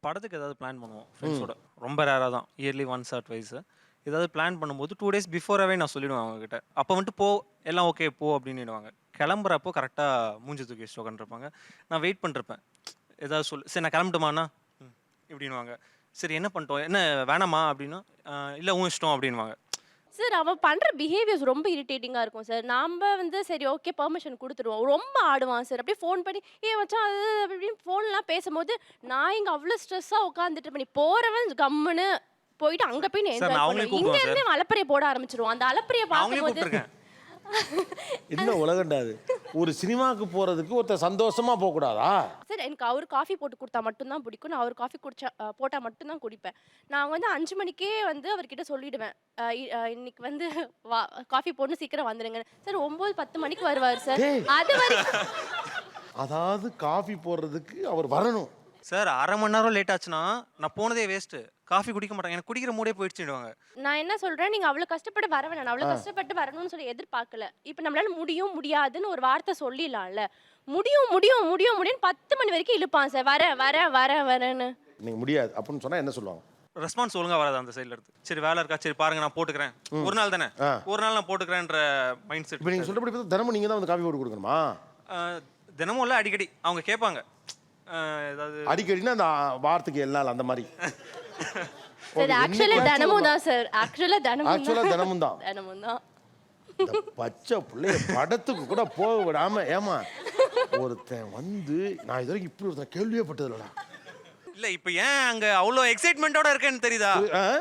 படத்துக்கு ஏதாவது பிளான் பண்ணுவோம் ஃப்ரெண்ட்ஸோட. ரொம்ப ரேராக தான், இயர்லி ஒன்ஸ் ஆர் ட்வைஸ். ஏதாவது பிளான் பண்ணும்போது 2 டேஸ் பிஃபோராகவே நான் சொல்லிடுவேன் அவங்ககிட்ட. அப்போ வந்துட்டு போ, எல்லாம் ஓகே போ அப்படின்னுடுவாங்க. கிளம்புறப்போ கரெக்டாக மூஞ்சி தூக்கி வச்சுட்டு உட்காந்துருப்பாங்க. நான் வெயிட் பண்ணிருப்பேன். ஏதாவது சொல்லு, சரி நான் கிளம்பட்டுமாண்ணா இப்படின்னுவாங்க. சரி என்ன பண்ணிட்டோம், என்ன வேணாமா அப்படின்னா, இல்லை உன் இஷ்டம் அப்படின்வாங்க. சார் அவன் பண்ற பிஹேவியர்ஸ் ரொம்ப இரிட்டேட்டிங்கா இருக்கும் சார். நாம வந்து சரி ஓகே பெர்மிஷன் குடுத்துருவோம். ரொம்ப ஆடுவான் சார். அப்படியே ஃபோன் பண்ணி, "ஏய் மச்சான் அது" அப்படி இப்படின்னு ஃபோன்லாம் பேசும்போது, நான் இங்க அவ்ளோ ஸ்ட்ரெஸ்ஸா உட்காந்துட்டு இருப்பேன். நீ போறவன் கம்முன்னு போயிட்டு அங்க போய் நீ சார் என்ஜாய் நான் பண்ணு. அவங்களையும் இங்க கூப்பிடுவேன் சார். இருந்தே அலப்பறைய போட ஆரம்பிச்சுருவான். அந்த அலப்பறைய நான் அவங்களையும் பார்க்கும்போது கூப்பிட்டுருக்கேன். என்ன உலகண்டா அது? ஒரு சினிமாவுக்கு போறதுக்கு ஒருத்தர் சந்தோஷமா போக கூடாதா? சார் எனக்கு அவரு காஃபி போட்டு குடுத்தா மட்டும் தான் பிடிக்கும். நான் அவரு காஃபி குடிச்சா போட்டா மட்டும் தான் குடிப்பேன். நான் வந்து 5 மணிக்கே வந்து அவர்கிட்ட சொல்லிடுவேன். இன்னைக்கு வந்து காஃபி போட்டு சீக்கிரம் வந்துருங்க. சார் 9, 10 மணிக்கு வருவாரு சார். டேய். அது வரைக்கும் அதாவது காஃபி போடுறதுக்கு அவர் வரணும். சார் 1/2 மணி நேரம் லேட் ஆச்சுன்னா நான் போனதே வேஸ்ட்டு. காஃபி குடிக்க மாட்டாங்க, எனக்கு குடிக்கிற மூடே போயிடுச்சுடுவாங்க. நான் என்ன சொல்றேன், நீங்க அவ்வளோ கஷ்டப்பட்டு வர வேணாம். நான் அவ்வளோ கஷ்டப்பட்டு வரணும்னு சொல்லி எதிர்பார்க்கல. இப்ப நம்மளால முடியும், முடியாதுன்னு ஒரு வார்த்தை சொல்லிடலாம்ல. முடியும், முடியும், முடியும், முடியும்னு 10 மணி வரைக்கும் இழுப்பான் சார். வரேன்னு. நீங்க முடியாது அப்படின்னு சொன்னா என்ன சொல்லுவாங்க? ரெஸ்பான்ஸ் ஒழுங்கா வராது அந்த சைடுல இருந்து. சரி வேலை இருக்கா, சரி பாருங்க நான் போட்டுக்கிறேன். ஒரு நாள் தானே, ஒரு நாள் நான் போட்டுக்கிறேன்ற மைண்ட் செட். இப்போ நீங்க சொல்றபடி பார்த்தா தினமும் நீங்க தான் வந்து காஃபி போட்டு கொடுக்கணுமா? தினமும் இல்லை, அடிக்கடி அவங்க கேட்பாங்க. ஏதாவது அடிக்கடினா அந்த வாரத்துக்கு 7 நாள் அந்த மாதிரி. சார் ஆக்சுவலா தினமும் தான் சார். ஆக்சுவலா தினமும் தான். தினமும் தான். இந்த பச்சை பிள்ளைய படத்துக்கு கூட போக விடாம ஏமா ஒருத்தன் வந்து நான் இது வரைக்கும் இப்படி ஒருத்தன் கேள்வியே பட்டதில்லடா. இல்ல இப்ப ஏன் அங்க அவ்வளவு எக்ஸைட்மெண்டோட இருக்கேன்னு தெரியுதா?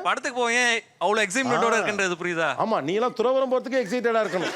படத்துக்கு போய் ஏன் அவ்வளவு எக்ஸைட்மெண்டோட இருக்குன்றது புரியுதா? ஆமா, நீ எல்லாம் துறவரம் போறதுக்கு எக்ஸைட்டடா இருக்கணும்.